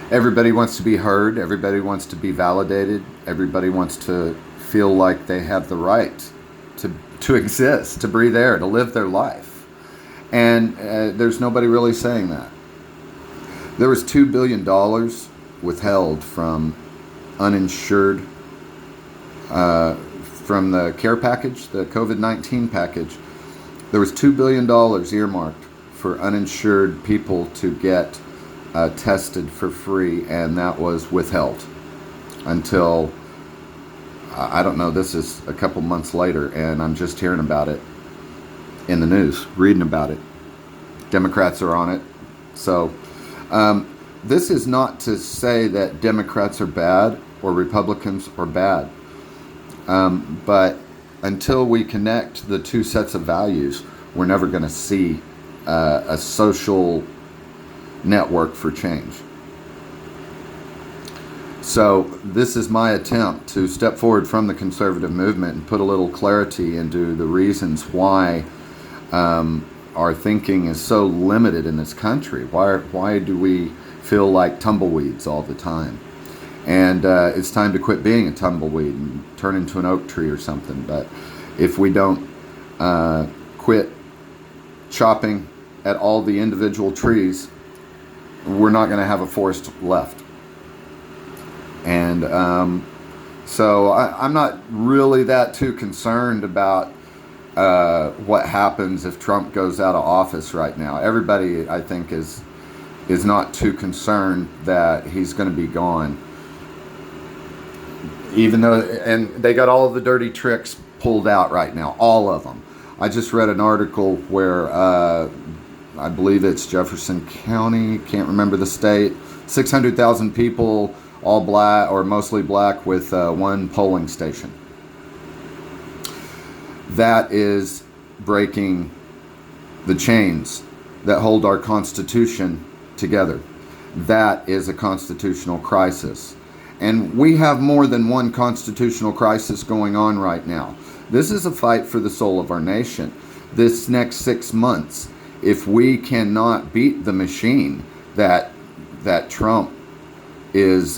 Everybody wants to be heard. Everybody wants to be validated. Everybody wants to feel like they have the right to exist, to breathe air, to live their life. And there's nobody really saying that. There was $2 billion withheld from uninsured, from the care package, the COVID-19 package. There was $2 billion earmarked for uninsured people to get tested for free, and that was withheld until, I don't know, this is a couple months later, and I'm just hearing about it in the news, reading about it. Democrats are on it. So this is not to say that Democrats are bad or Republicans are bad. But until we connect the two sets of values, we're never going to see a social network for change. So this is my attempt to step forward from the conservative movement and put a little clarity into the reasons why our thinking is so limited in this country. Why do we feel like tumbleweeds all the time? And it's time to quit being a tumbleweed and turn into an oak tree or something. But if we don't quit chopping at all the individual trees, we're not going to have a forest left. And so I'm not really that too concerned about what happens if Trump goes out of office right now. Everybody, I think, is not too concerned that he's going to be gone. Even though, and they got all of the dirty tricks pulled out right now, all of them. I just read an article where I believe it's Jefferson County, can't remember the state, 600,000 people, all black or mostly black, with one polling station. That is breaking the chains that hold our Constitution together. That is a constitutional crisis. And we have more than one constitutional crisis going on right now. This is a fight for the soul of our nation. This next 6 months, if we cannot beat the machine that Trump is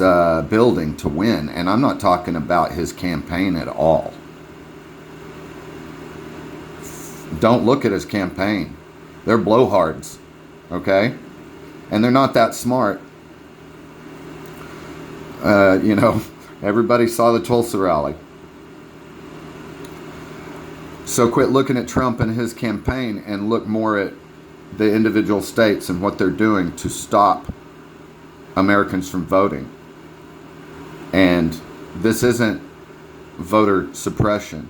building to win, and I'm not talking about his campaign at all. Don't look at his campaign. They're blowhards, okay? And they're not that smart. Everybody saw the Tulsa rally. So quit looking at Trump and his campaign and look more at the individual states and what they're doing to stop Americans from voting. And this isn't voter suppression.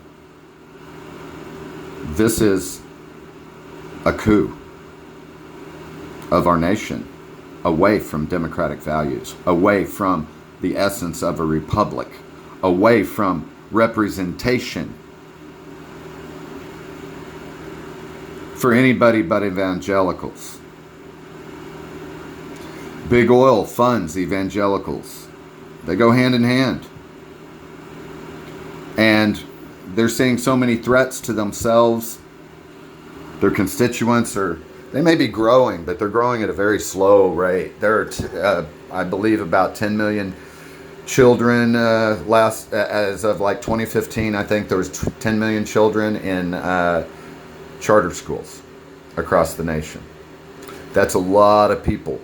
This is a coup of our nation away from democratic values, away from the essence of a republic, away from representation for anybody but evangelicals. Big oil funds evangelicals. They go hand in hand. And they're seeing so many threats to themselves. Their constituents they may be growing, but they're growing at a very slow rate. There are, I believe, about 10 million children as of like 2015. I think there was 10 million children in charter schools across the nation. That's a lot of people.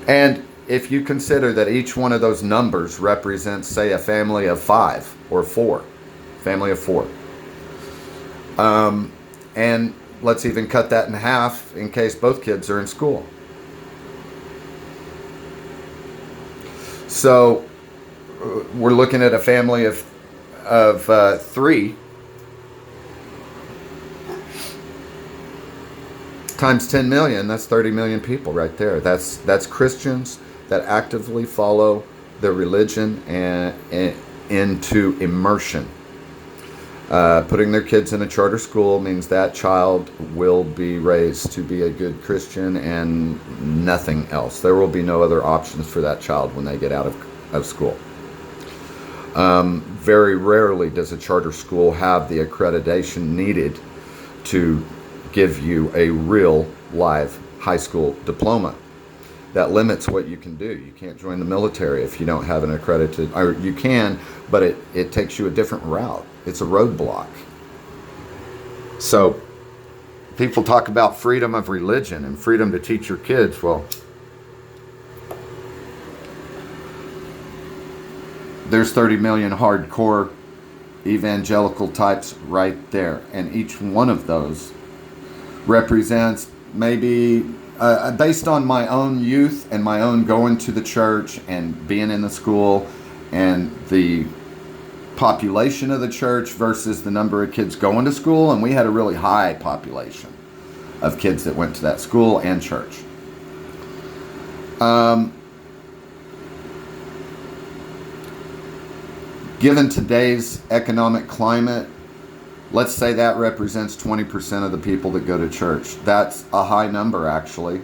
And if you consider that each one of those numbers represents, say, a family of 5 or 4, family of 4. And let's even cut that in half in case both kids are in school. So we're looking at a family of 3 times 10 million. That's 30 million people right there. That's Christians that actively follow their religion and into immersion. Putting their kids in a charter school means that child will be raised to be a good Christian and nothing else. There will be no other options for that child when they get out of school. Very rarely does a charter school have the accreditation needed to give you a real live high school diploma. That limits what you can do. You can't join the military if you don't have an accredited, or you can, but it takes you a different route. It's a roadblock. So people talk about freedom of religion and freedom to teach your kids. Well, there's 30 million hardcore evangelical types right there. And each one of those represents maybe, based on my own youth and my own going to the church and being in the school and the population of the church versus the number of kids going to school. And we had a really high population of kids that went to that school and church. Given today's economic climate, let's say that represents 20% of the people that go to church. That's a high number, actually.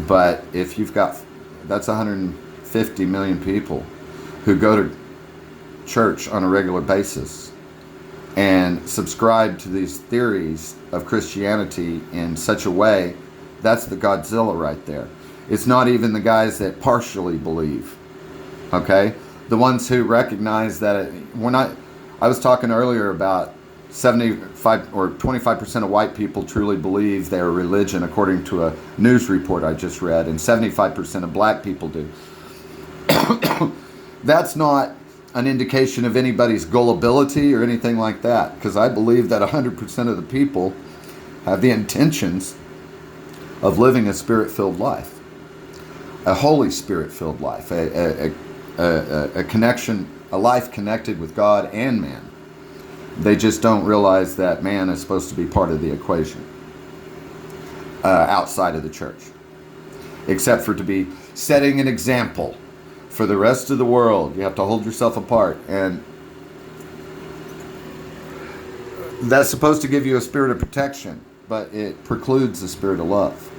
But if you've got, that's 150 million people who go to church on a regular basis and subscribe to these theories of Christianity in such a way, that's the Godzilla right there. It's not even the guys that partially believe, okay? The ones who recognize that we're not, I was talking earlier about 75 or 25% of white people truly believe their religion, according to a news report I just read, and 75% of black people do. That's not an indication of anybody's gullibility or anything like that, because I believe that 100% of the people have the intentions of living a spirit-filled life, a Holy Spirit-filled life, a connection, a life connected with God and man. They just don't realize that man is supposed to be part of the equation outside of the church, except for to be setting an example for the rest of the world. You have to hold yourself apart, and that's supposed to give you a spirit of protection, but it precludes the spirit of love.